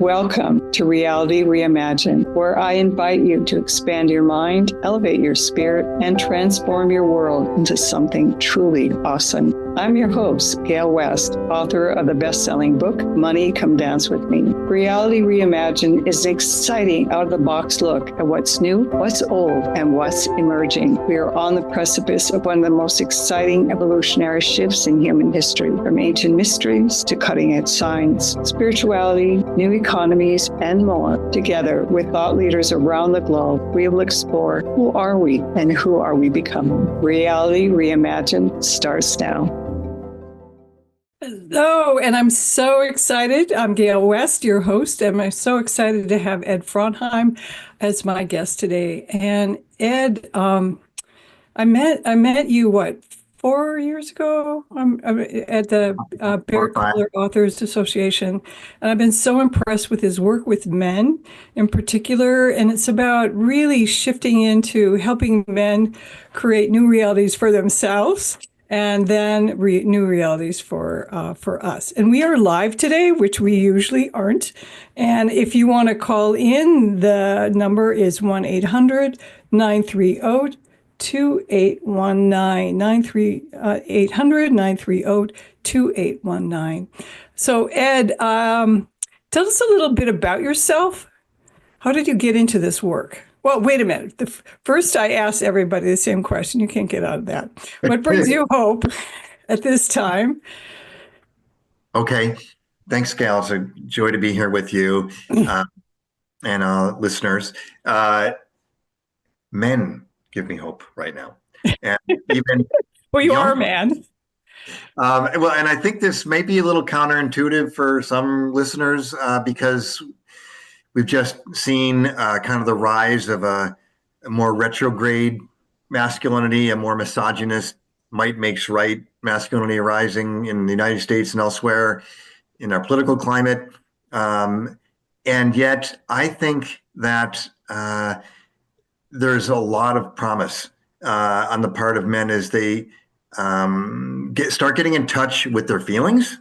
Welcome to Reality Reimagined, where I invite you to expand your mind, elevate your spirit, and transform your world into something truly awesome. I'm your host, Gale West, author of the best-selling book, Money, Come Dance With Me. Reality Reimagined is an exciting, out-of-the-box look at what's new, what's old, and what's emerging. We are on the precipice of one of the most exciting evolutionary shifts in human history, from ancient mysteries to cutting-edge science, spirituality, new economies, and more. Together with thought leaders around the globe, we will explore who are we and who are we becoming. Reality Reimagined starts now. Hello, and I'm so excited. I'm Gale West, your host, and I'm so excited to have Ed Frauenheim as my guest today. And Ed, I met you 4 years ago at the Barrett Kohler Authors Association, and I've been so impressed with his work with men in particular. And it's about really shifting into helping men create new realities for themselves, and then new realities for us. And we are live today, which we usually aren't. And if you want to call in, the number is 1-800-930-2819, 800-930-2819. So Ed, tell us a little bit about yourself. How did you get into this work? Well, wait a minute. First, I asked everybody the same question. You can't get out of that. What brings you hope at this time? Okay. Thanks, Gale. It's a joy to be here with you and listeners. Men give me hope right now. And even well, you are a man. And I think this may be a little counterintuitive for some listeners because we've just seen kind of the rise of a more retrograde masculinity, a more misogynist might makes right masculinity arising in the United States and elsewhere in our political climate. And yet I think that there's a lot of promise on the part of men as they start getting in touch with their feelings,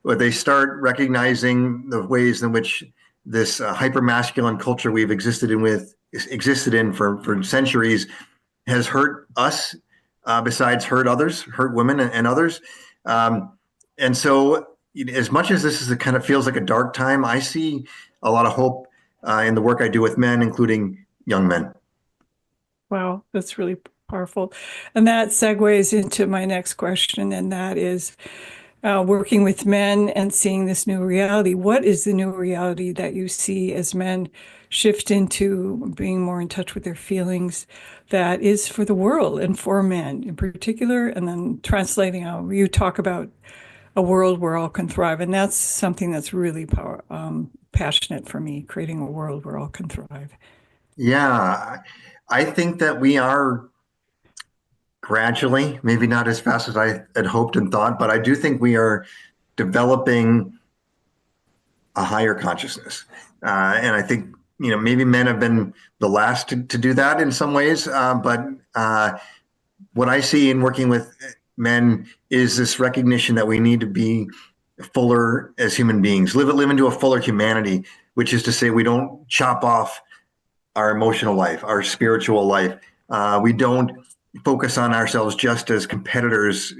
or they start recognizing the ways in which this hyper-masculine culture we've existed in for centuries has hurt us, besides hurt others, hurt women and others. And so as much as this kind of feels like a dark time, I see a lot of hope in the work I do with men, including young men. Wow, that's really powerful. And that segues into my next question, and that is working with men and seeing this new reality. What is the new reality that you see as men shift into being more in touch with their feelings that is for the world and for men in particular? And then translating out, you talk about a world where all can thrive. And that's something that's really passionate for me, creating a world where all can thrive. Yeah, I think that we are gradually, maybe not as fast as I had hoped and thought, but I do think we are developing a higher consciousness. And I think, maybe men have been the last to do that in some ways. But what I see in working with men is this recognition that we need to be fuller as human beings, live into a fuller humanity, which is to say we don't chop off our emotional life, our spiritual life. We don't focus on ourselves just as competitors,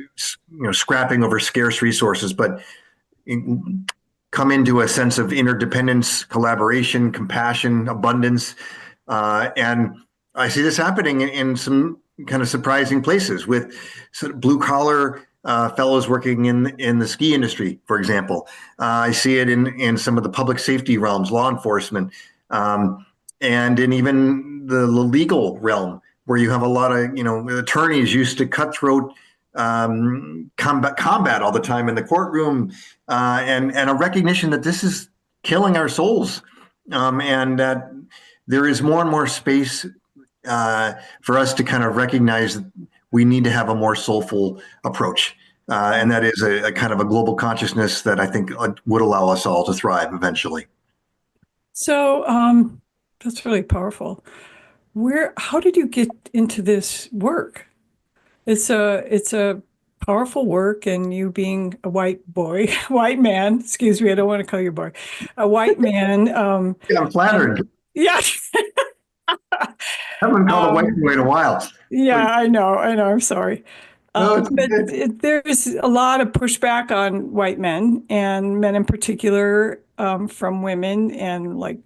scrapping over scarce resources, but come into a sense of interdependence, collaboration, compassion, abundance. And I see this happening in some kind of surprising places with sort of blue collar fellows working in the ski industry, for example. I see it in some of the public safety realms, law enforcement, and in even the legal realm, where you have a lot of attorneys used to cutthroat combat all the time in the courtroom, and a recognition that this is killing our souls, and that there is more and more space for us to kind of recognize that we need to have a more soulful approach, and that is a kind of a global consciousness that I think would allow us all to thrive eventually. So that's really powerful. How did you get into this work? It's a powerful work, and you being a white boy, white man, excuse me, I don't want to call you a boy, a white man. Yeah, I'm flattered. Yeah. I haven't been called a white boy in a while. Yeah, I know, I'm sorry. No, it's But okay. there's a lot of pushback on white men and men in particular, from women, and like,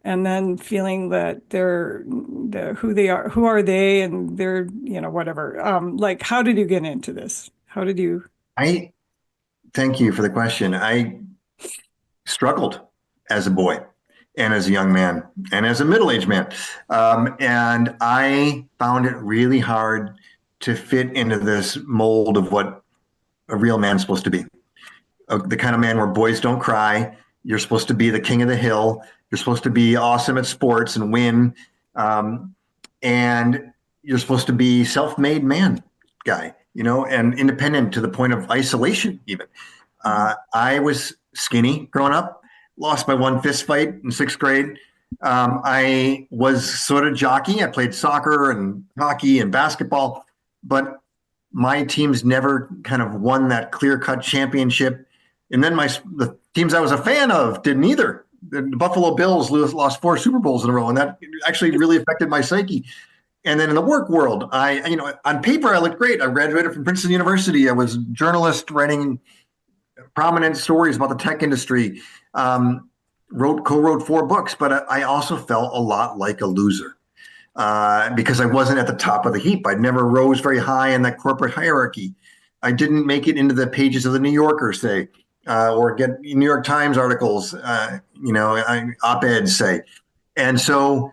and then feeling that who they are, who are they, and they're, whatever. Like, how did you get into this? How did you? I thank you for the question. I struggled as a boy and as a young man and as a middle-aged man. And I found it really hard to fit into this mold of what a real man's supposed to be. The kind of man where boys don't cry. You're supposed to be the king of the hill. You're supposed to be awesome at sports and win. And you're supposed to be self-made man guy, and independent to the point of isolation even. I was skinny growing up, lost my one fist fight in sixth grade. I was sort of jockey. I played soccer and hockey and basketball, but my teams never kind of won that clear-cut championship. And then the teams I was a fan of didn't either. The Buffalo Bills lost 4 Super Bowls in a row, and that actually really affected my psyche. And then in the work world, on paper, I looked great. I graduated from Princeton University. I was a journalist writing prominent stories about the tech industry, co-wrote 4 books, but I also felt a lot like a loser because I wasn't at the top of the heap. I never rose very high in that corporate hierarchy. I didn't make it into the pages of the New Yorker, say, or get New York Times articles, op-eds, say. And so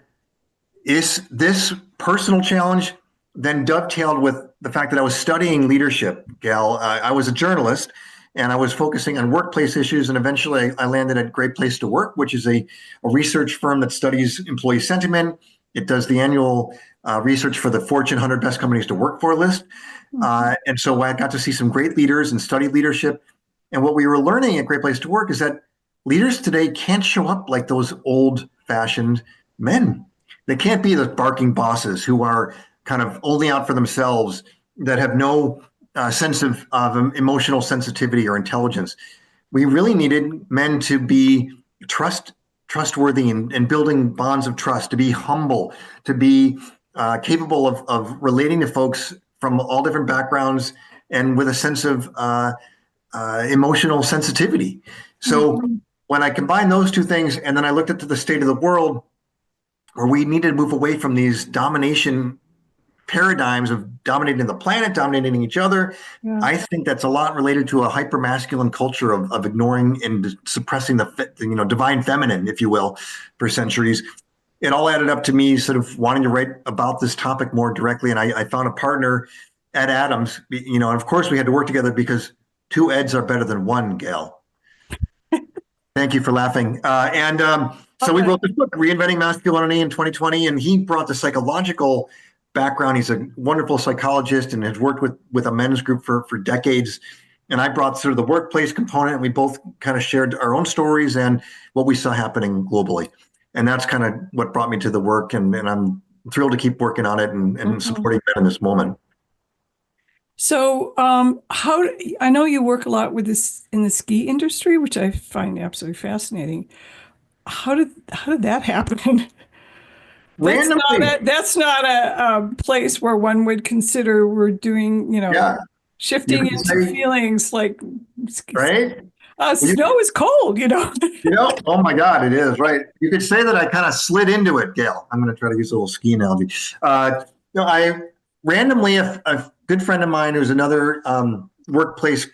this personal challenge then dovetailed with the fact that I was studying leadership, Gale. I was a journalist, and I was focusing on workplace issues, and eventually I landed at Great Place to Work, which is a research firm that studies employee sentiment. It does the annual research for the Fortune 100 Best Companies to Work For list. And so I got to see some great leaders and study leadership. And what we were learning at Great Place to Work is that leaders today can't show up like those old-fashioned men. They can't be the barking bosses who are kind of only out for themselves, that have no sense of emotional sensitivity or intelligence. We really needed men to be trustworthy and building bonds of trust, to be humble, to be capable of relating to folks from all different backgrounds and with a sense of emotional sensitivity. So when I combined those two things, and then I looked at the state of the world, where we needed to move away from these domination paradigms of dominating the planet, dominating each other. Yeah. I think that's a lot related to a hyper-masculine culture of ignoring and suppressing the divine feminine, if you will, for centuries. It all added up to me sort of wanting to write about this topic more directly. And I found a partner, Ed Adams, and of course we had to work together because 2 Eds are better than 1, Gale. Thank you for laughing. So we wrote this book, Reinventing Masculinity, in 2020, and he brought the psychological background. He's a wonderful psychologist and has worked with a men's group for decades. And I brought sort of the workplace component, and we both kind of shared our own stories and what we saw happening globally. And that's kind of what brought me to the work. And I'm thrilled to keep working on it and supporting men in this moment. So I know you work a lot with this in the ski industry, which I find absolutely fascinating. How did that happen? That's not a place where one would consider we're doing, shifting into feelings like, right? Snow is cold, Oh my God, it is, right? You could say that I kind of slid into it, Gale. I'm going to try to use a little ski analogy. I randomly, a good friend of mine who's another workplace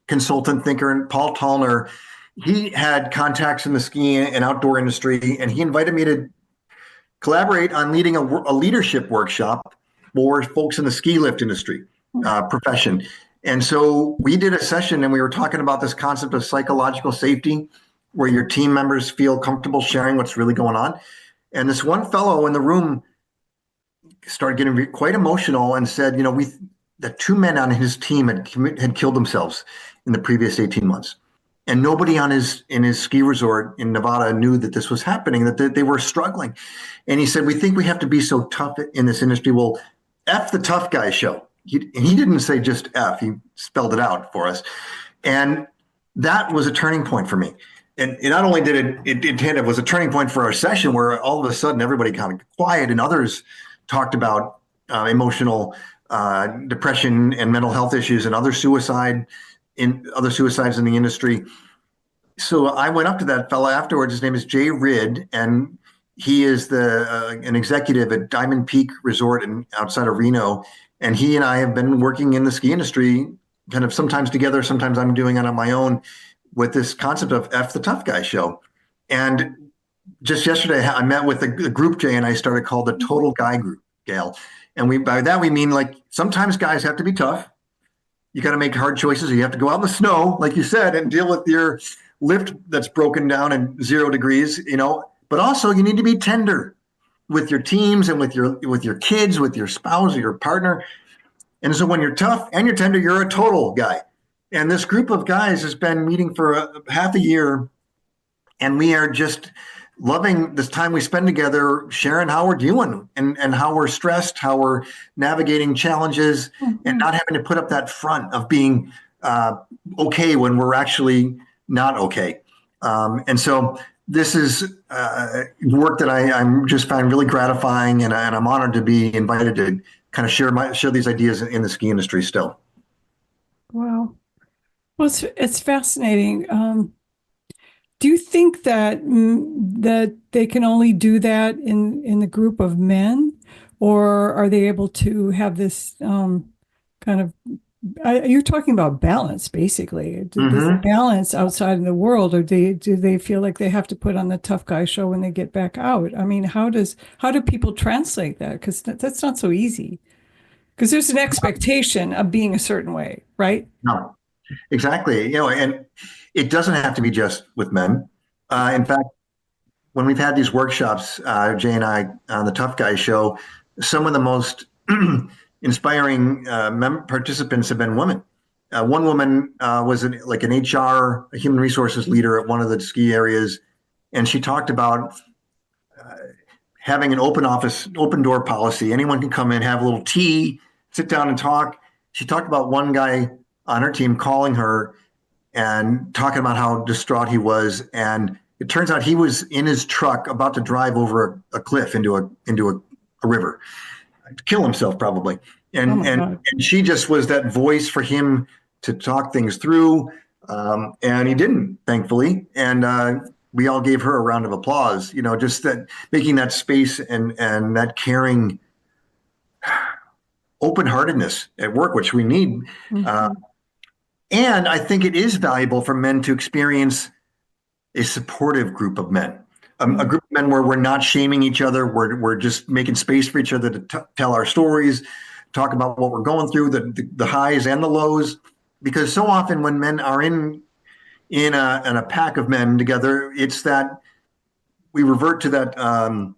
consultant thinker, Paul Tallner, he had contacts in the ski and outdoor industry, and he invited me to collaborate on leading a leadership workshop for folks in the ski lift industry profession. And so we did a session, and we were talking about this concept of psychological safety, where your team members feel comfortable sharing what's really going on. And this one fellow in the room started getting quite emotional and said, that 2 men on his team had killed themselves in the previous 18 months. And nobody in his ski resort in Nevada knew that this was happening, that they were struggling. And he said, we think we have to be so tough in this industry. Well, F the tough guy show. he didn't say just F, he spelled it out for us. And that was a turning point for me. And not only did it was a turning point for our session where all of a sudden everybody kind of quiet and others talked about emotional depression and mental health issues and other suicides in the industry. So I went up to that fella afterwards. His name is Jay Ridd, and he is an executive at Diamond Peak Resort outside of Reno. And he and I have been working in the ski industry, kind of sometimes together, sometimes I'm doing it on my own, with this concept of F the Tough Guy Show. And just yesterday, I met with a group Jay and I started called the Total Guy Group, Gale. And by that we mean, like, sometimes guys have to be tough. You got to make hard choices. You have to go out in the snow, like you said, and deal with your lift that's broken down in 0 degrees, but also you need to be tender with your teams and with your kids, with your spouse or your partner. And so when you're tough and you're tender, you're a total guy. And this group of guys has been meeting for half a year, and we are just loving this time we spend together, sharing how we're doing and how we're stressed, how we're navigating challenges, and not having to put up that front of being okay when we're actually not okay. And so this is work that I'm just find really gratifying, and I'm honored to be invited to kind of share these ideas in the ski industry still. Wow. Well, it's fascinating. Do you think that they can only do that in the group of men, or are they able to have this kind of? You're talking about balance, basically. This balance outside in the world, or do they feel like they have to put on the tough guy show when they get back out? I mean, how do people translate that? Because that's not so easy. Because there's an expectation of being a certain way, right? No, exactly. And it doesn't have to be just with men. In fact, when we've had these workshops, Jay and I on the Tough Guy Show, some of the most inspiring participants have been women. One woman was an HR, a human resources leader at one of the ski areas, and she talked about having an open door policy. Anyone can come in, have a little tea, sit down and talk. She talked about one guy on her team calling her and talking about how distraught he was. And it turns out he was in his truck about to drive over a cliff into a river, to kill himself probably. And she just was that voice for him to talk things through. And he didn't, thankfully. And we all gave her a round of applause, just that, making that space and that caring open-heartedness at work, which we need. And I think it is valuable for men to experience a supportive group of men, a group of men where we're not shaming each other. We're just making space for each other to tell our stories, talk about what we're going through, the highs and the lows. Because so often when men are in a pack of men together, it's that we revert to that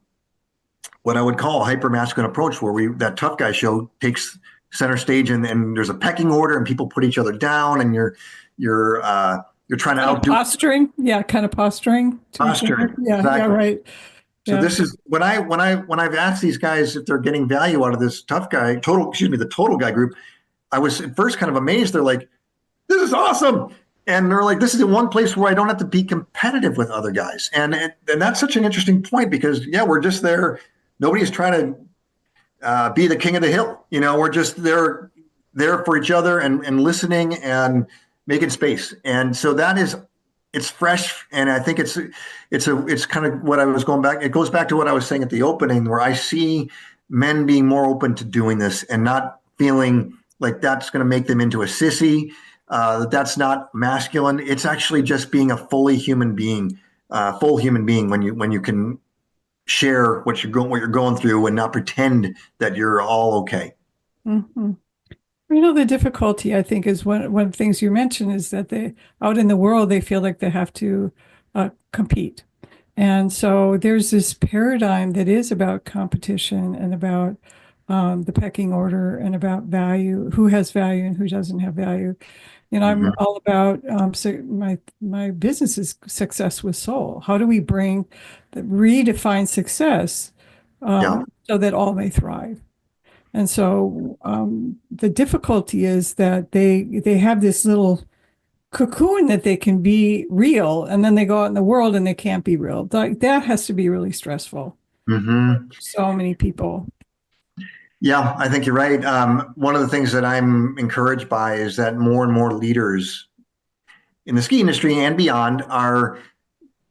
what I would call a hyper-masculine approach, where that tough guy show takes center stage, and there's a pecking order, and people put each other down, and you're trying to outdo posturing. Yeah, kind of posturing. Posturing. Yeah, exactly. Yeah, right. So this is when I've asked these guys if they're getting value out of this the total guy group. I was at first kind of amazed. They're like, "This is awesome." And they're like, "This is the one place where I don't have to be competitive with other guys." And that's such an interesting point, because we're just there. Nobody's trying to be the king of the hill. We're just there for each other and listening and making space. And so it's fresh. And I think it's kind of what I was going back. It goes back to what I was saying at the opening, where I see men being more open to doing this and not feeling like that's going to make them into a sissy. That's not masculine. It's actually just being a full human being when you can share what you're going through and not pretend that you're all okay. The difficulty, I think, is one of the things you mentioned is that they out in the world, they feel like they have to compete. And so there's this paradigm that is about competition and about the pecking order and about value, who has value and who doesn't have value. I'm all about my business is success with soul. How do we redefine success so that all may thrive? And so the difficulty is that they have this little cocoon that they can be real, and then they go out in the world and they can't be real. That has to be really stressful. Mm-hmm. So many people. Yeah, I think you're right. One of the things that I'm encouraged by is that more and more leaders in the ski industry and beyond are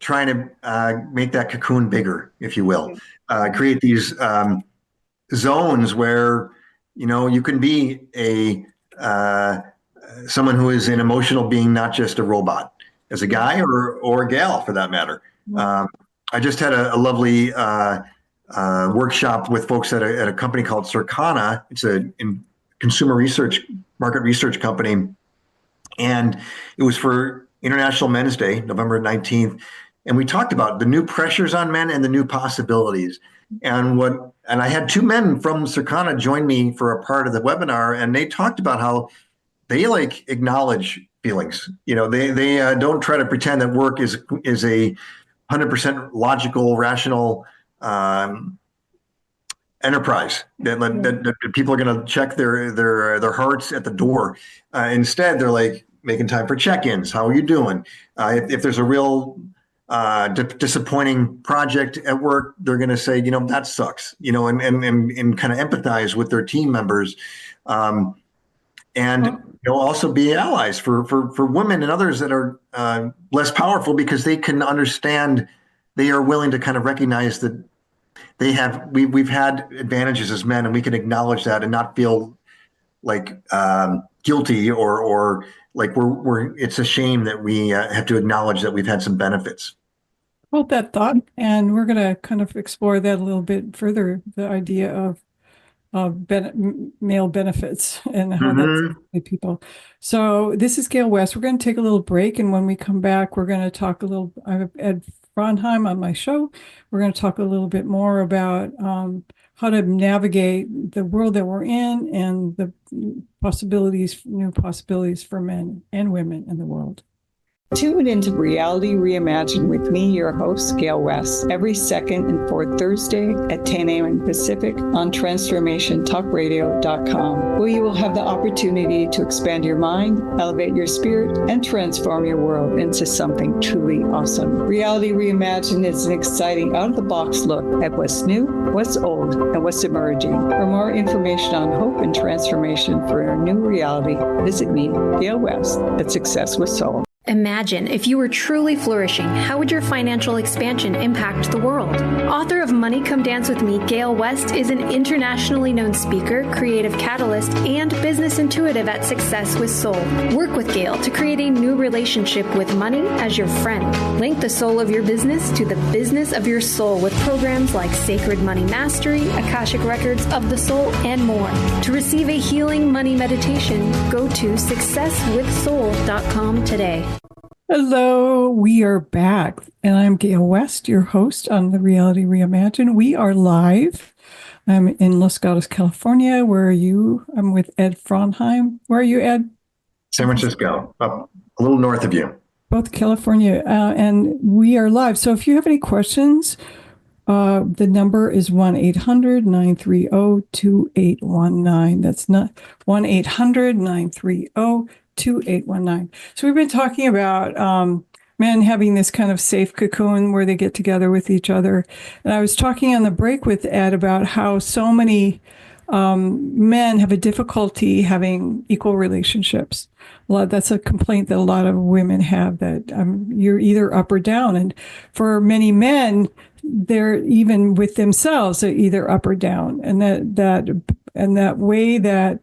trying to make that cocoon bigger, if you will, create these zones where you can be a someone who is an emotional being, not just a robot, as a guy or a gal for that matter. I just had a lovely workshop with folks at a company called Circana. It's a consumer research, market research company. And it was for International Men's Day, November 19th. And we talked about the new pressures on men and the new possibilities. And I had two men from Circana join me for a part of the webinar, and they talked about how they acknowledge feelings. They don't try to pretend that work is a 100% logical, rational enterprise that people are going to check their hearts at the door. Instead, they're making time for check-ins. How are you doing? If there's a real disappointing project at work, they're going to say, that sucks, and kind of empathize with their team members, and also be allies for women and others that are less powerful, because they can understand. They are willing to kind of recognize that we've had advantages as men, and we can acknowledge that and not feel guilty or like it's a shame that we have to acknowledge that we've had some benefits. Hold that thought, and we're going to kind of explore that a little bit further, the idea of male benefits and how that's affected people. So this is Gale West. We're going to take a little break, and when we come back, we're going to talk a little. I have Ed Frauenheim on my show. We're going to talk a little bit more about how to navigate the world that we're in and the new possibilities for men and women in the world. Tune into Reality Reimagined with me, your host, Gale West, every second and fourth Thursday at 10 a.m. Pacific on TransformationTalkRadio.com, where you will have the opportunity to expand your mind, elevate your spirit, and transform your world into something truly awesome. Reality Reimagined is an exciting out-of-the-box look at what's new, what's old, and what's emerging. For more information on hope and transformation for your new reality, visit me, Gale West, at Success with Soul. Imagine if you were truly flourishing, how would your financial expansion impact the world? Author of Money Come Dance With Me, Gale West is an internationally known speaker, creative catalyst, and business intuitive at Success with Soul. Work with Gale to create a new relationship with money as your friend. Link the soul of your business to the business of your soul with programs like Sacred Money Mastery, Akashic Records of the Soul, and more. To receive a healing money meditation, go to successwithsoul.com today. Hello, we are back, and I'm Gale West, your host on the Reality Reimagined. We are live. I'm in Los Gatos, California. Where are you? I'm with Ed Frauenheim. Where are you, Ed? San Francisco, up a little north of you. Both California, and we are live. So if you have any questions, the number is 1-800-930-2819. That's not 1-800-930-2819. So we've been talking about men having this kind of safe cocoon where they get together with each other. And I was talking on the break with Ed about how so many men have a difficulty having equal relationships. That's a complaint that a lot of women have, that you're either up or down. And for many men, they're even with themselves, they're either up or down. And that way that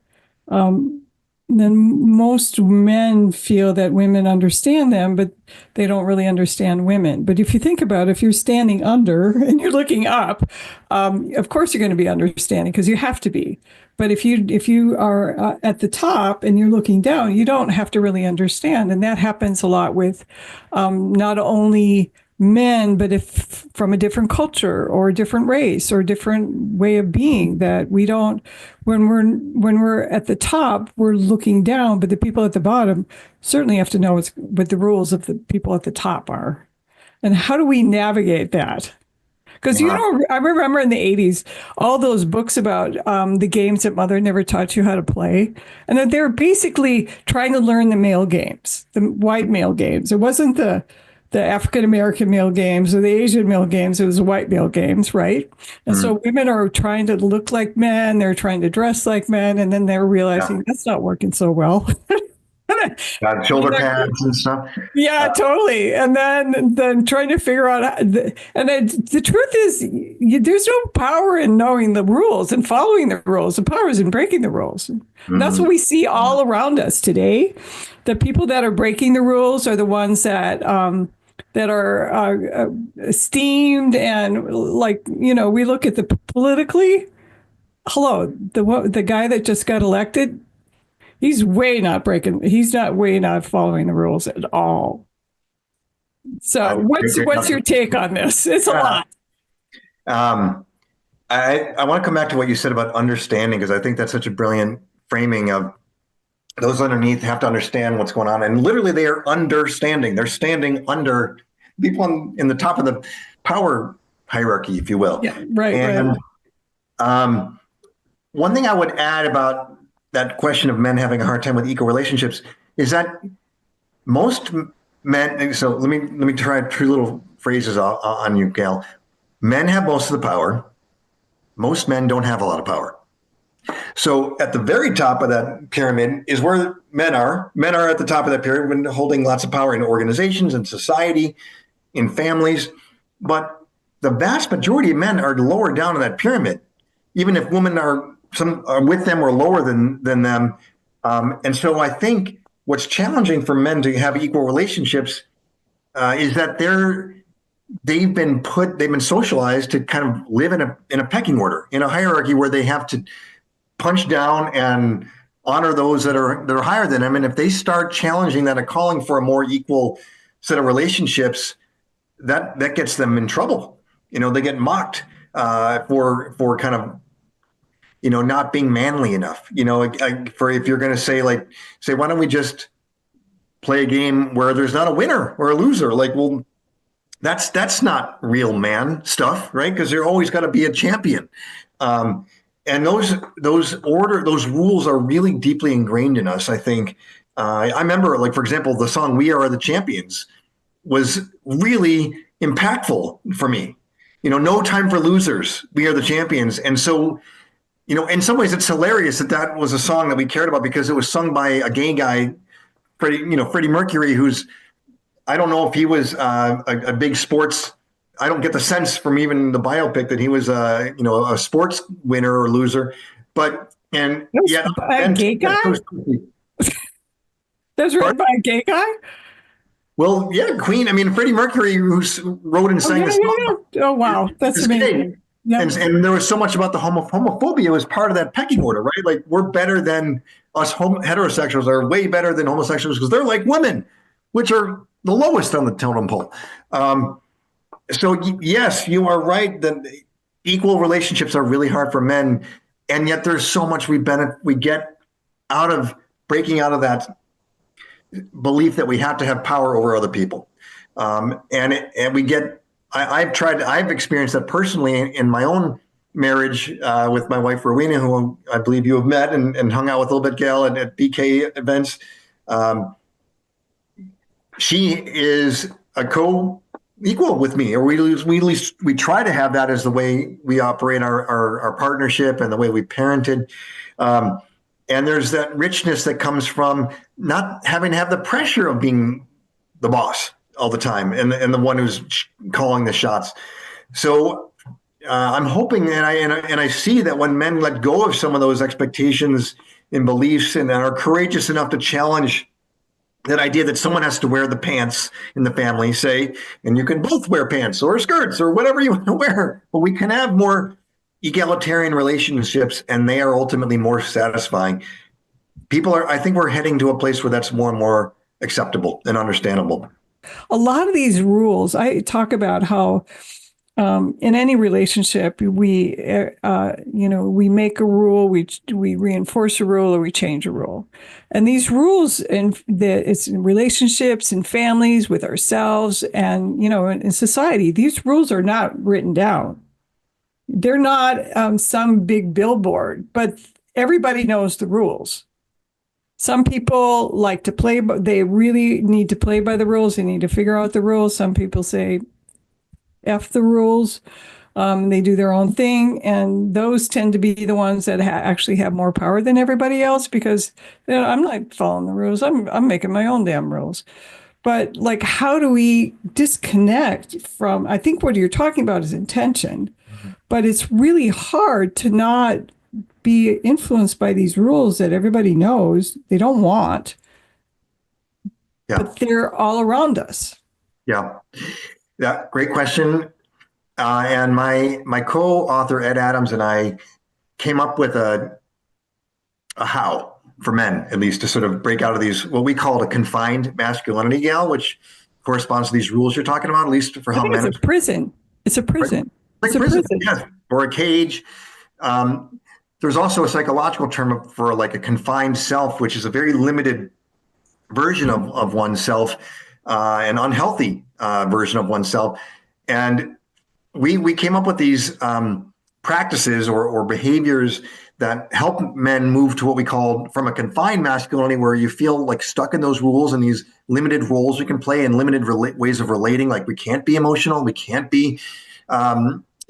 then most men feel that women understand them, but they don't really understand women. But if you think about it, if you're standing under and you're looking up, of course you're going to be understanding, because you have to be. But if you are at the top and you're looking down, you don't have to really understand. And that happens a lot with not only men, but if from a different culture or a different race or a different way of being, that we don't, when we're at the top, we're looking down, but the people at the bottom certainly have to know what the rules of the people at the top are. And how do we navigate that? Because, I remember in the 80s, all those books about the games that mother never taught you how to play. And that they were basically trying to learn the male games, the white male games. It wasn't the African-American male games or the Asian male games. It was the white male games, right? And so women are trying to look like men. They're trying to dress like men. And then they're realizing that's not working so well. Shoulder pads and stuff. Yeah, totally. And then trying to figure out, the truth is, there's no power in knowing the rules and following the rules. The power is in breaking the rules. And that's what we see all around us today. The people that are breaking the rules are the ones that are esteemed, and we look at the politically. Hello, the guy that just got elected. He's not following the rules at all. So what's your take on this? It's a lot. I want to come back to what you said about understanding, because I think that's such a brilliant framing of those underneath have to understand what's going on. And literally they are understanding. They're standing under people in the top of the power hierarchy, if you will. Yeah, right. And one thing I would add about that question of men having a hard time with equal relationships is that most men, so let me try three little phrases on you, Gale. Men have most of the power. Most men don't have a lot of power. So at the very top of that pyramid is where men are. Men are at the top of that pyramid when holding lots of power in organizations and society, in families. But the vast majority of men are lower down in that pyramid, even if women are with them or lower than them. And so I think what's challenging for men to have equal relationships is that they've been socialized to kind of live in a pecking order, in a hierarchy where they have to punch down and honor those that are higher than them. And if they start challenging that and calling for a more equal set of relationships, that gets them in trouble. They get mocked for kind of not being manly enough, for if you're going to say, why don't we just play a game where there's not a winner or a loser? Well, that's not real man stuff, right? Because there always got to be a champion. And those rules are really deeply ingrained in us, I think. I remember, for example, the song "We Are the Champions" was really impactful for me. No time for losers. We are the champions. And so, in some ways, it's hilarious that was a song that we cared about because it was sung by a gay guy, Freddie Mercury, who's, I don't know if he was a big sports. I don't get the sense from even the biopic that he was a sports winner or loser, but a gay guy. That's written by a gay guy. Well, yeah, Queen. I mean, Freddie Mercury, who wrote and sang the song. Yeah. Oh wow, that's amazing. Yep. And there was so much about the homophobia. It was part of that pecking order, right? We're better than us heterosexuals are way better than homosexuals because they're like women, which are the lowest on the totem pole. So yes, you are right that equal relationships are really hard for men, and yet there's so much we get out of breaking out of that belief that we have to have power over other people, and we get. I've experienced that personally in my own marriage with my wife, Rowena, who I believe you have met and hung out with a little bit, Gale, at BK events. She is a co-equal with me, or we at least try to have that as the way we operate our partnership and the way we parented. And there's that richness that comes from not having to have the pressure of being the boss all the time and the one who's calling the shots. So I'm hoping, and I see that when men let go of some of those expectations and beliefs and are courageous enough to challenge that idea that someone has to wear the pants in the family, say, and you can both wear pants or skirts or whatever you want to wear, but we can have more egalitarian relationships and they are ultimately more satisfying. I think we're heading to a place where that's more and more acceptable and understandable. A lot of these rules, I talk about how in any relationship, we make a rule, we reinforce a rule, or we change a rule. And these rules it's in relationships and families with ourselves and, in society, these rules are not written down. They're not some big billboard, but everybody knows the rules. Some people like to play, but they really need to play by the rules. They need to figure out the rules. Some people say, F the rules. They do their own thing. And those tend to be the ones that actually have more power than everybody else because I'm not following the rules. I'm making my own damn rules. But like, how do we disconnect from, I think what you're talking about is intention, but it's really hard to not be influenced by these rules that everybody knows they don't want, but they're all around us. Yeah. Yeah, great question. And my co-author, Ed Adams, and I came up with a how for men, at least, to sort of break out of these, what we call a confined masculinity, Gale, which corresponds to these rules you're talking about, at least for how men. It's a prison. It's a prison. Like prison, yes, or a cage. There's also a psychological term for like a confined self, which is a very limited version of oneself, an unhealthy version of oneself. And we came up with these practices or behaviors that help men move to what we call from a confined masculinity, where you feel like stuck in those rules and these limited roles we can play and limited ways of relating. Like we can't be emotional, we can't be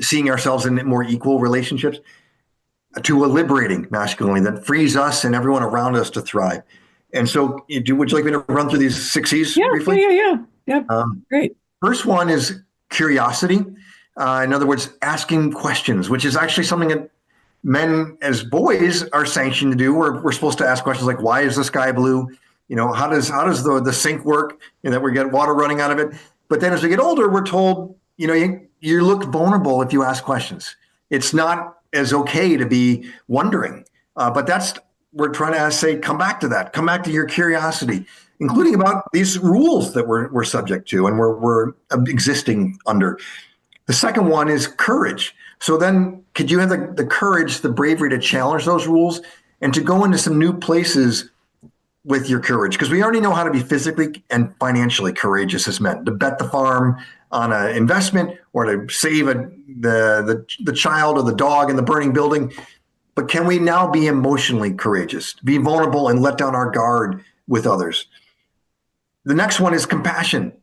seeing ourselves in more equal relationships, to a liberating masculinity that frees us and everyone around us to thrive. And so would you like me to run through these 6 C's briefly? Yeah. Great. First one is curiosity. In other words, asking questions, which is actually something that men as boys are sanctioned to do. We're supposed to ask questions like, why is the sky blue? How does the sink work? That we get water running out of it. But then as we get older, we're told, you look vulnerable if you ask questions. It's not as okay to be wondering. But we're trying to say, come back to that. Come back to your curiosity, including about these rules that we're subject to and we're existing under. The second one is courage. So then could you have the courage, the bravery to challenge those rules and to go into some new places with your courage? Because we already know how to be physically and financially courageous as men, to bet the farm on an investment or to save the child or the dog in the burning building. But can we now be emotionally courageous, be vulnerable and let down our guard with others? The next one is compassion.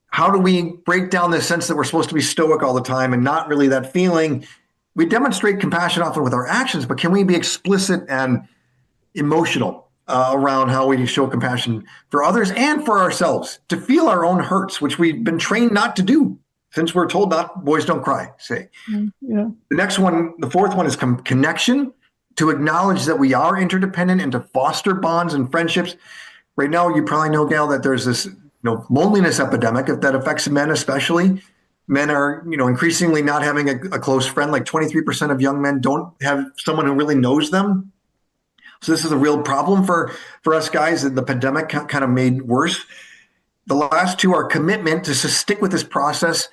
How do we break down this sense that we're supposed to be stoic all the time and not really that feeling? We demonstrate compassion often with our actions, but can we be explicit and emotional around how we show compassion for others and for ourselves, to feel our own hurts, which we've been trained not to do since we're told boys don't cry, say. Yeah. The next one, the fourth one is connection, to acknowledge that we are interdependent and to foster bonds and friendships. Right now, you probably know, Gale, that there's this loneliness epidemic that affects men especially. Men are, increasingly not having a close friend. Like 23% of young men don't have someone who really knows them. So this is a real problem for us guys that the pandemic kind of made worse. The last two are commitment to stick with this process,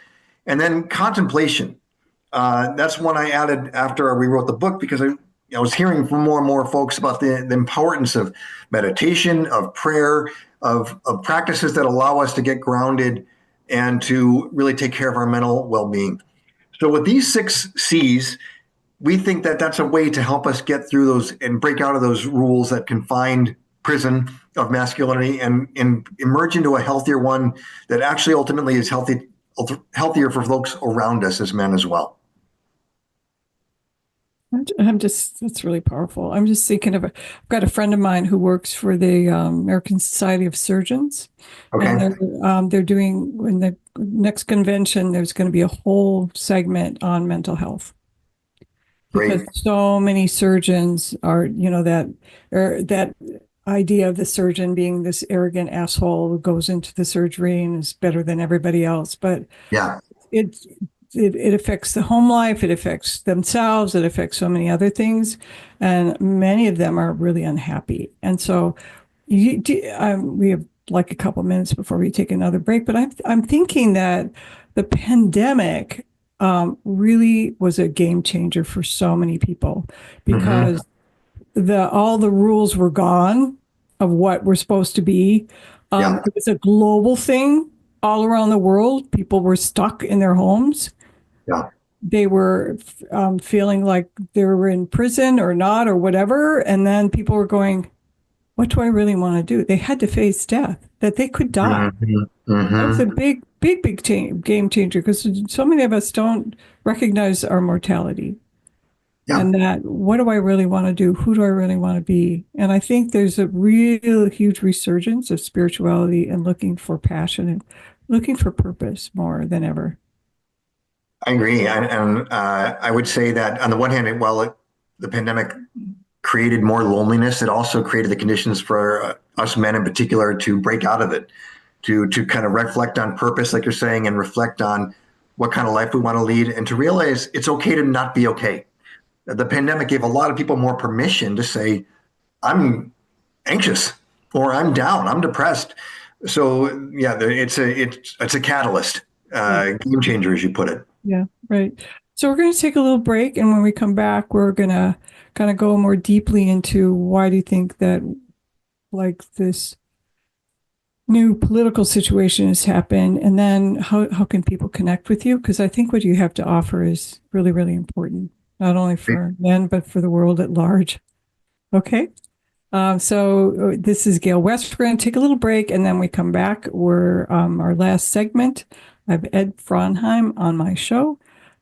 and then contemplation. That's one I added after we wrote the book, because I was hearing from more and more folks about the importance of meditation, of prayer, of practices that allow us to get grounded and to really take care of our mental well-being. So with these 6 C's, we think that that's a way to help us get through those and break out of those rules, that confined prison of masculinity, and emerge into a healthier one that actually ultimately is healthier for folks around us as men as well. That's really powerful. I'm just thinking I've got a friend of mine who works for the American Society of Surgeons. Okay. And they're doing, in the next convention, there's going to be a whole segment on mental health. Great. Because so many surgeons are, that idea of the surgeon being this arrogant asshole who goes into the surgery and is better than everybody else. But yeah, it affects the home life, it affects themselves, it affects so many other things, and many of them are really unhappy. And so we have like a couple minutes before we take another break, but I'm thinking that the pandemic really was a game changer for so many people because all the rules were gone of what we're supposed to be. It was a global thing all around the world. People were stuck in their homes. Yeah. They were feeling like they were in prison or not or whatever. And then people were going, what do I really want to do? They had to face death, that they could die. That was a big game changer because so many of us don't recognize our mortality. Yeah. And that, what do I really want to do? Who do I really want to be? And I think there's a real huge resurgence of spirituality and looking for passion and looking for purpose more than ever. I agree. And I would say that on the one hand, while the pandemic created more loneliness, it also created the conditions for us men in particular to break out of it, to kind of reflect on purpose, like you're saying, and reflect on what kind of life we want to lead, and to realize it's okay to not be okay. The pandemic gave a lot of people more permission to say, I'm anxious, or I'm down, I'm depressed. So yeah, it's a catalyst, game changer, as you put it. Yeah, right. So we're going to take a little break, and when we come back, we're going to kind of go more deeply into why do you think that like this new political situation has happened, and then how can people connect with you? Because I think what you have to offer is really, really important, not only for men, but for the world at large. Okay. So this is Gale West. We're going to take a little break, and then we come back. We're our last segment. I have Ed Frauenheim on my show.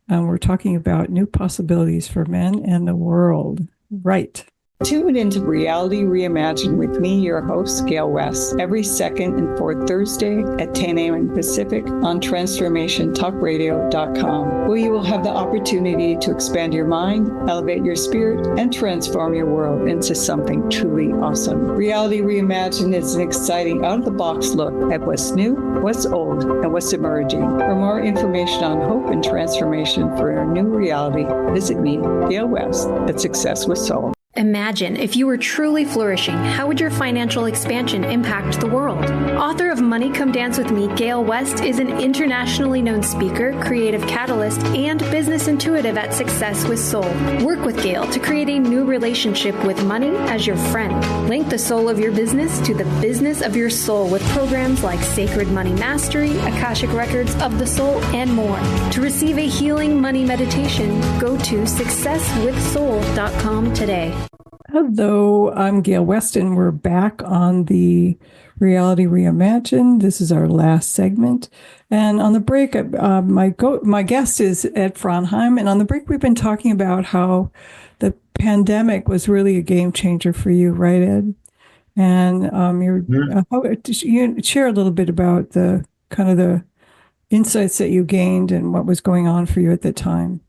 We're talking about new possibilities for men and the world. Right. Tune into Reality Reimagined with me, your host, Gale West, every second and fourth Thursday at 10 a.m. Pacific on transformationtalkradio.com, where you will have the opportunity to expand your mind, elevate your spirit, and transform your world into something truly awesome. Reality Reimagined is an exciting out-of-the-box look at what's new, what's old, and what's emerging. For more information on hope and transformation for your new reality, visit me, Gale West, at Success with Soul. Imagine if you were truly flourishing, how would your financial expansion impact the world? Author of Money Come Dance With Me, Gale West is an internationally known speaker, creative catalyst, and business intuitive at Success with Soul. Work with Gale to create a new relationship with money as your friend. Link the soul of your business to the business of your soul with programs like Sacred Money Mastery, Akashic Records of the Soul, and more. To receive a healing money meditation, go to successwithsoul.com today. Hello, I'm Gale West, and we're back on the Reality Reimagined. This is our last segment. And on the break, my guest is Ed Frauenheim. And on the break, we've been talking about how the pandemic was really a game changer for you, right, Ed? And you share a little bit about the kind of the insights that you gained and what was going on for you at the time.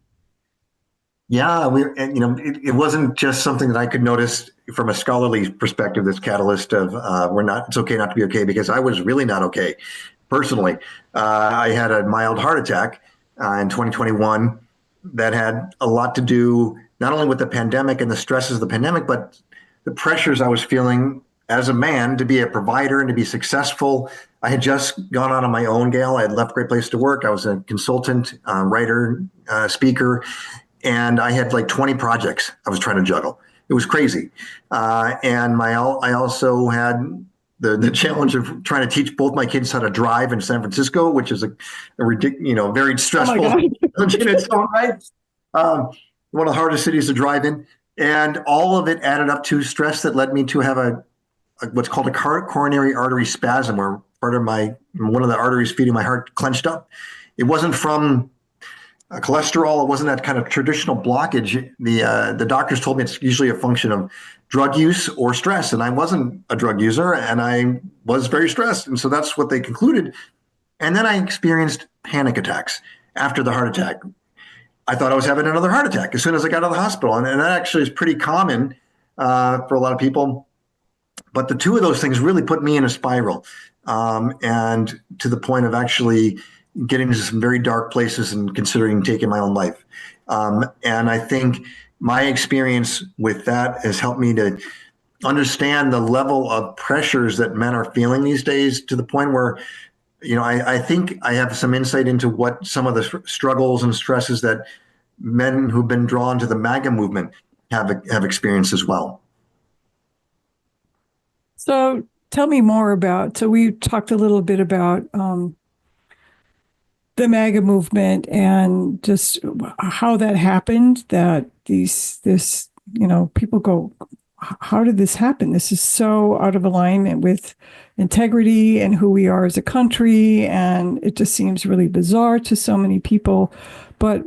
Yeah, it wasn't just something that I could notice from a scholarly perspective, this catalyst of it's okay not to be okay, because I was really not okay personally. I had a mild heart attack in 2021 that had a lot to do not only with the pandemic and the stresses of the pandemic, but the pressures I was feeling as a man to be a provider and to be successful. I had just gone out on my own, Gale. I had left Great Place to Work. I was a consultant, writer, speaker. And I had like 20 projects I was trying to juggle. It was crazy. And I also had the challenge of trying to teach both my kids how to drive in San Francisco, which is a ridiculous, very stressful challenge in its own right. One of the hardest cities to drive in. And all of it added up to stress that led me to have what's called a coronary artery spasm, where one of the arteries feeding my heart clenched up. It wasn't from cholesterol. It wasn't that kind of traditional blockage. The doctors told me it's usually a function of drug use or stress. And I wasn't a drug user, and I was very stressed. And so that's what they concluded. And then I experienced panic attacks after the heart attack. I thought I was having another heart attack as soon as I got out of the hospital. And that actually is pretty common for a lot of people. But the two of those things really put me in a spiral, and to the point of actually getting into some very dark places and considering taking my own life. And I think my experience with that has helped me to understand the level of pressures that men are feeling these days, to the point where I think I have some insight into what some of the struggles and stresses that men who've been drawn to the MAGA movement have experienced as well. So tell me more about, so we talked a little bit about the MAGA movement and just how that happened, that people go, how did this happen? This is so out of alignment with integrity and who we are as a country. And it just seems really bizarre to so many people. But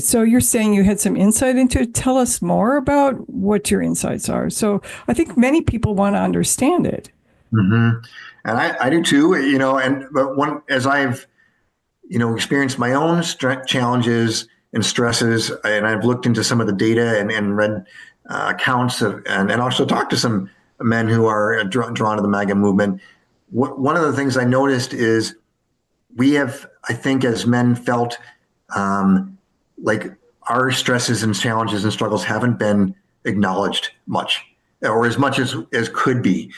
so you're saying you had some insight into it. Tell us more about what your insights are. So I think many people want to understand it. Mm-hmm. And I do too, but as I've, experienced my own challenges and stresses, and I've looked into some of the data and read accounts of, and also talked to some men who are drawn to the MAGA movement. One of the things I noticed is we have, I think, as men felt like our stresses and challenges and struggles haven't been acknowledged much, or as much as could be.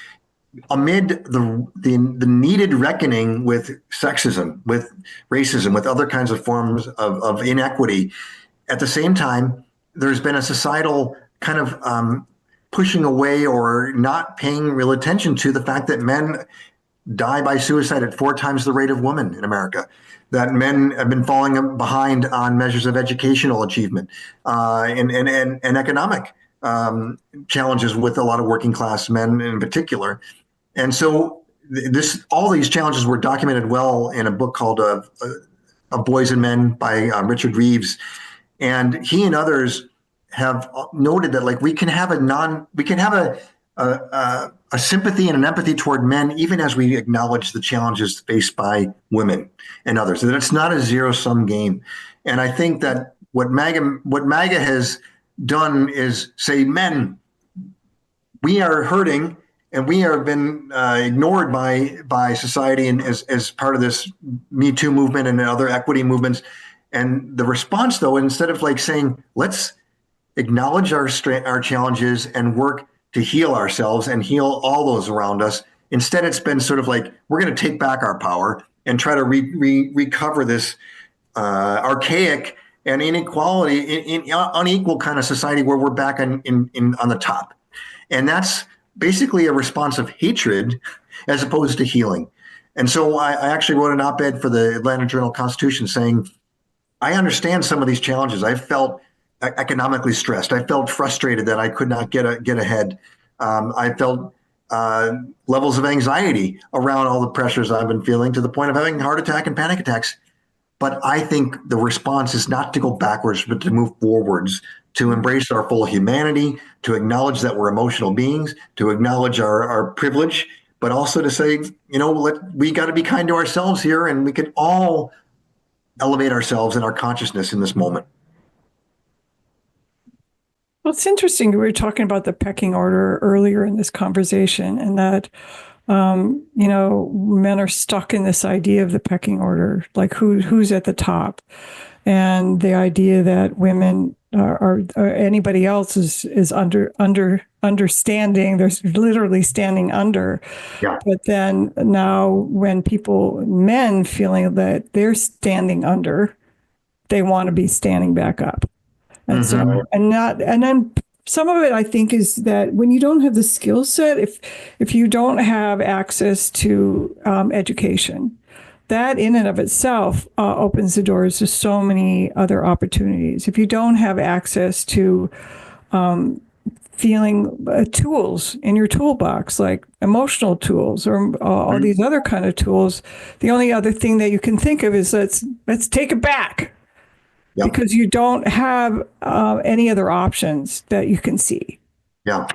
Amid the needed reckoning with sexism, with racism, with other kinds of forms of inequity, at the same time, there's been a societal kind of pushing away or not paying real attention to the fact that men die by suicide at 4 times the rate of women in America, that men have been falling behind on measures of educational achievement and economic challenges with a lot of working class men in particular. And so all these challenges were documented well in a book called Of Boys and Men by Richard Reeves. And he and others have noted that we can have a sympathy and an empathy toward men, even as we acknowledge the challenges faced by women and others, that it's not a zero-sum game. And I think that what MAGA has done is say, men, we are hurting and we have been ignored by society and as part of this Me Too movement and other equity movements. And the response, though, instead of saying, let's acknowledge our challenges and work to heal ourselves and heal all those around us, instead it's been sort of we're going to take back our power and try to recover this archaic and unequal kind of society where we're back on the top. And that's basically a response of hatred as opposed to healing. And so I actually wrote an op-ed for the Atlanta Journal-Constitution saying, I understand some of these challenges. I felt economically stressed. I felt frustrated that I could not get ahead. I felt levels of anxiety around all the pressures I've been feeling to the point of having heart attack and panic attacks. But I think the response is not to go backwards, but to move forwards, to embrace our full humanity, to acknowledge that we're emotional beings, to acknowledge our privilege, but also to say, we got to be kind to ourselves here, and we can all elevate ourselves and our consciousness in this moment. Well, it's interesting. We were talking about the pecking order earlier in this conversation, and that, men are stuck in this idea of the pecking order, like who's at the top, and the idea that women or anybody else is understanding. There's literally standing under. Yeah. But then now, when men feeling that they're standing under, they want to be standing back up. And so, and then some of it, I think, is that when you don't have the skill set, if you don't have access to education, that in and of itself opens the doors to so many other opportunities. If you don't have access to feeling tools in your toolbox, like emotional tools or all these other kind of tools, the only other thing that you can think of is let's take it back. Yep. Because you don't have any other options that you can see. Yeah,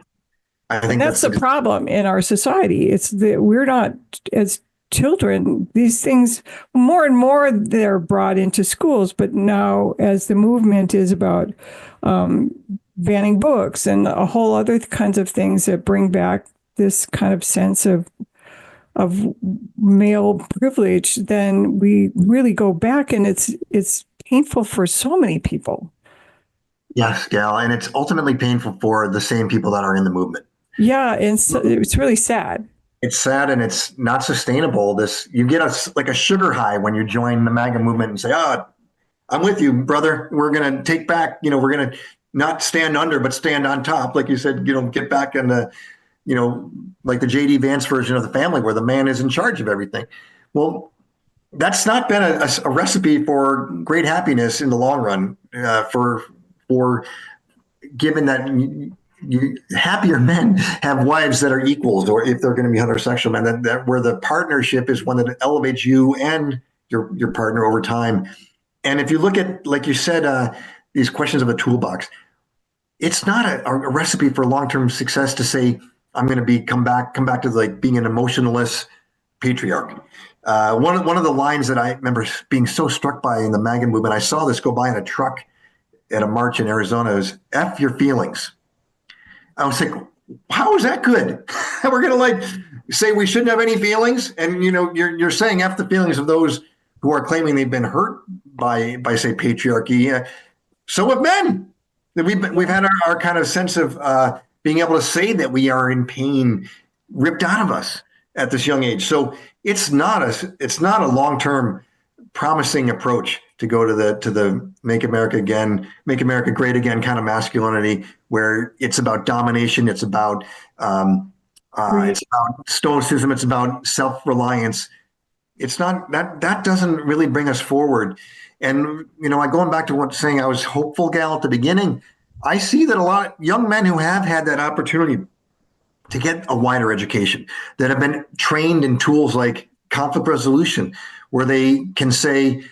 I think that's the problem in our society. It's that we're not, as children, these things more and more they're brought into schools. But now, as the movement is about banning books and a whole other kinds of things that bring back this kind of sense of male privilege, then we really go back, and it's painful for so many people. Yes, Gale, and it's ultimately painful for the same people that are in the movement. Yeah, and so it's really sad. It's sad and it's not sustainable. You get like a sugar high when you join the MAGA movement and say, "Oh, I'm with you, brother. We're going to take back. We're going to not stand under, but stand on top." Like you said, get back in the, like the JD Vance version of the family, where the man is in charge of everything. Well, that's not been a recipe for great happiness in the long run. For given that happier men have wives that are equals, or if they're going to be heterosexual men, that where the partnership is one that elevates you and your partner over time. And if you look at, like you said, these questions of a toolbox, it's not a recipe for long-term success to say, I'm going to come back to like being an emotionless patriarch. One of the lines that I remember being so struck by in the MAGA movement, I saw this go by in a truck at a march in Arizona, is F your feelings. I was like, how is that good? We're going to like say we shouldn't have any feelings. And, you're saying F the feelings of those who are claiming they've been hurt by say patriarchy. So have men. We've had our kind of sense of being able to say that we are in pain ripped out of us at this young age. So it's not a long-term promising approach to go to the make America great again kind of masculinity, where it's about domination, it's about stoicism, it's about self-reliance. It's not that doesn't really bring us forward. And going back to saying I was hopeful, Gale, at the beginning, I see that a lot of young men who have had that opportunity to get a wider education, that have been trained in tools like conflict resolution, where they can say,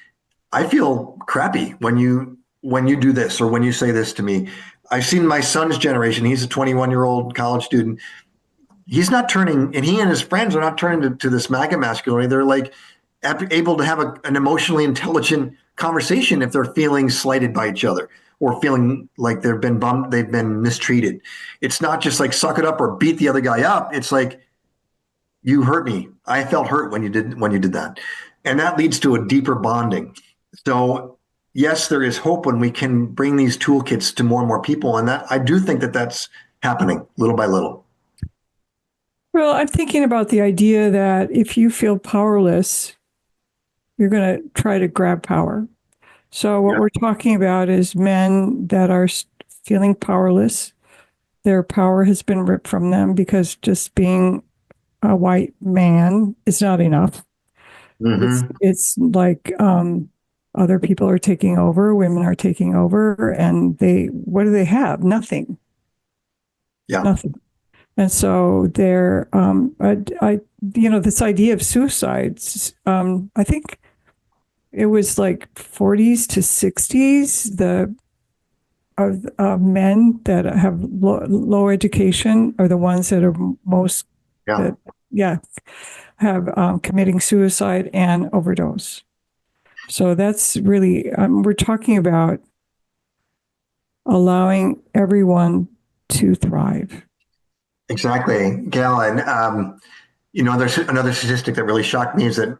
I feel crappy when you do this, or when you say this to me. I've seen my son's generation. He's a 21-year-old college student. He's not turning, and he and his friends are not turning to this MAGA masculinity. They're like able to have an emotionally intelligent conversation if they're feeling slighted by each other, or feeling like they've been mistreated. It's not just like suck it up or beat the other guy up. It's like, you hurt me. I felt hurt when you did that. And that leads to a deeper bonding. So yes, there is hope when we can bring these toolkits to more and more people. And that I do think that that's happening little by little. Well, I'm thinking about the idea that if you feel powerless, you're going to try to grab power. So what we're talking about is men that are feeling powerless. Their power has been ripped from them because just being a white man is not enough. Mm-hmm. It's like other people are taking over, women are taking over, and what do they have? Nothing. Yeah. Nothing. And so they're, this idea of suicides, I think it was like 40s to 60s, of men that have low education are the ones that are most, have committing suicide and overdose. So that's really, we're talking about allowing everyone to thrive. Exactly, Gale. And, there's another statistic that really shocked me is that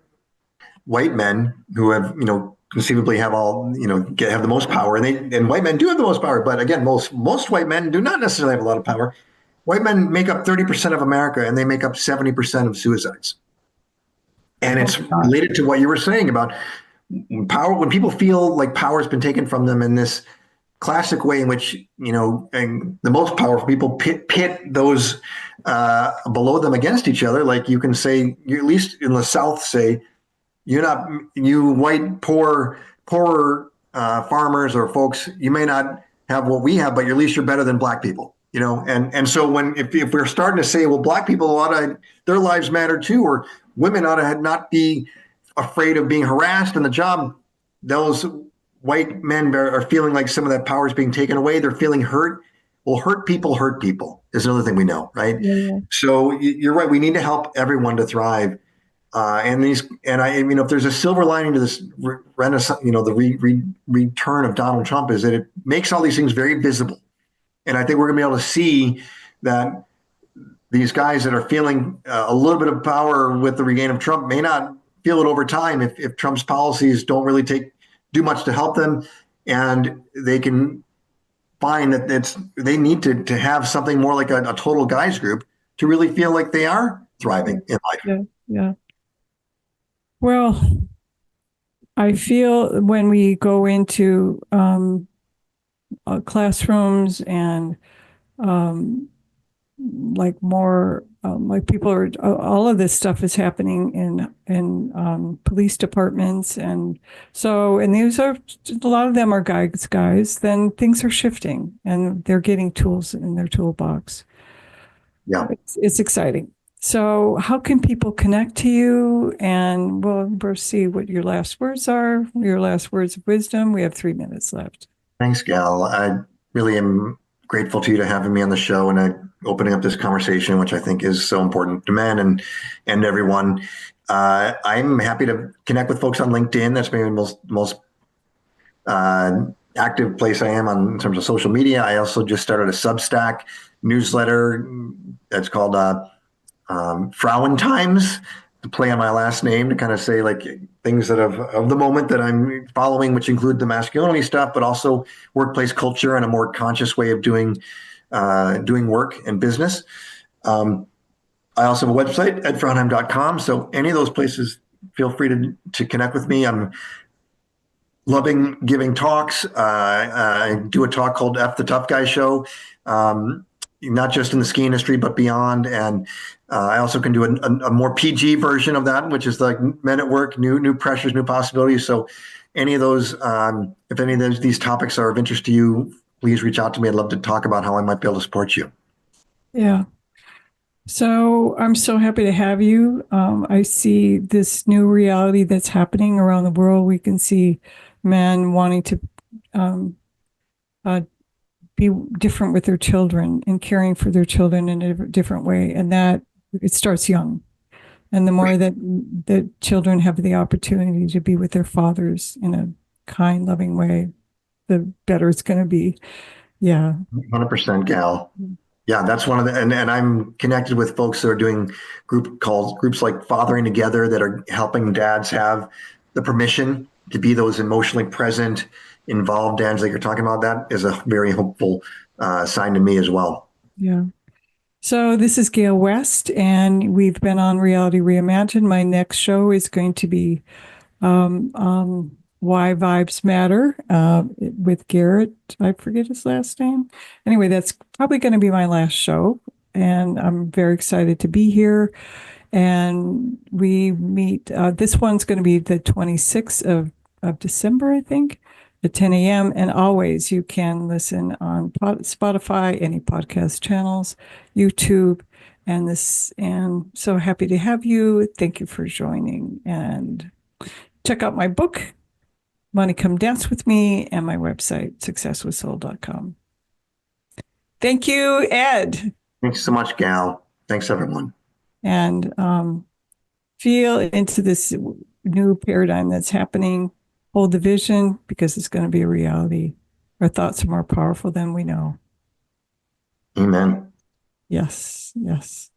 white men who have, conceivably have have the most power, and white men do have the most power. But again, most white men do not necessarily have a lot of power. White men make up 30% of America, and they make up 70% of suicides. And it's related to what you were saying about power. When people feel like power has been taken from them in this classic way in which, and the most powerful people pit those below them against each other. Like you can say, you, at least in the South, say, you white poor farmers or folks, you may not have what we have, but at least you're better than black people, And so if we're starting to say, well, black people their lives matter too, or women ought to not be afraid of being harassed in the job, those white men are feeling like some of that power is being taken away. They're feeling hurt. Well, hurt people is another thing we know, right? Yeah. So you're right. We need to help everyone to thrive. If there's a silver lining to this renaissance, the return of Donald Trump, is that it makes all these things very visible. And I think we're going to be able to see that these guys that are feeling a little bit of power with the regain of Trump may not feel it over time if Trump's policies don't really do much to help them, and they can find that they need to have something more like a total guys group to really feel like they are thriving in life. Yeah. Yeah. Well, I feel when we go into classrooms and like more like people are all of this stuff is happening in police departments, and these are a lot of them are guys, then things are shifting and they're getting tools in their toolbox. Yeah. It's exciting. So how can people connect to you? And we'll see what your last words are, your last words of wisdom. We have 3 minutes left. Thanks, Gal. I really am grateful to you to having me on the show and opening up this conversation, which I think is so important to men and everyone. I'm happy to connect with folks on LinkedIn. That's maybe the most active place I am in terms of social media. I also just started a Substack newsletter that's called Frauenheim, to play on my last name, to kind of say like things that of the moment that I'm following, which include the masculinity stuff, but also workplace culture and a more conscious way of doing work and business. I also have a website at frauenheim.com. So any of those places, feel free to connect with me. I'm loving giving talks. I do a talk called F the Tough Guy Show, not just in the ski industry, but beyond. And I also can do a more PG version of that, which is like Men at Work, new pressures, new possibilities. So any of those, if any of these topics are of interest to you, please reach out to me. I'd love to talk about how I might be able to support you. Yeah. So I'm so happy to have you. I see this new reality that's happening around the world. We can see men wanting to be different with their children and caring for their children in a different way. And that it starts young. And the more that children have the opportunity to be with their fathers in a kind, loving way, the better it's going to be. Yeah. 100%, Gal. Yeah, that's one of the, and I'm connected with folks that are doing groups like Fathering Together that are helping dads have the permission to be those emotionally present, involved dads that you're talking about. That is a very hopeful sign to me as well. Yeah. So this is Gale West, and we've been on Reality Reimagined. My next show is going to be Why Vibes Matter with Garrett. I forget his last name. Anyway, that's probably going to be my last show, and I'm very excited to be here. And we meet, this one's going to be the 26th of December, I think, at 10 a.m. And always you can listen on Spotify, any podcast channels, YouTube, and so happy to have you. Thank you for joining, and check out my book, Money Come Dance With Me, and my website, successwithsoul.com. Thank you, Ed. Thanks so much, Gal. Thanks, everyone. And feel into this new paradigm that's happening. Hold the vision, because it's going to be a reality. Our thoughts are more powerful than we know. Amen. Yes, yes.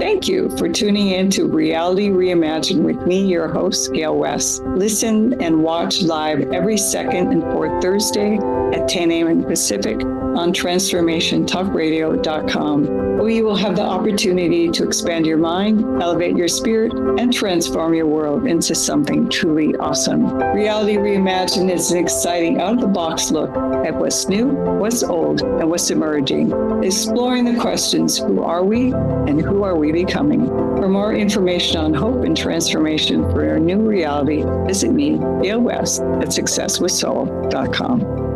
Thank you for tuning in to Reality Reimagined with me, your host, Gale West. Listen and watch live every second and fourth Thursday at 10 a.m. Pacific on transformationtalkradio.com, where you will have the opportunity to expand your mind, elevate your spirit, and transform your world into something truly awesome. Reality Reimagined is an exciting out-of-the-box look at what's new, what's old, and what's emerging, exploring the questions, who are we and who are we becoming? For more information on hope and transformation for your new reality, visit me, Gale West, at successwithsoul.com.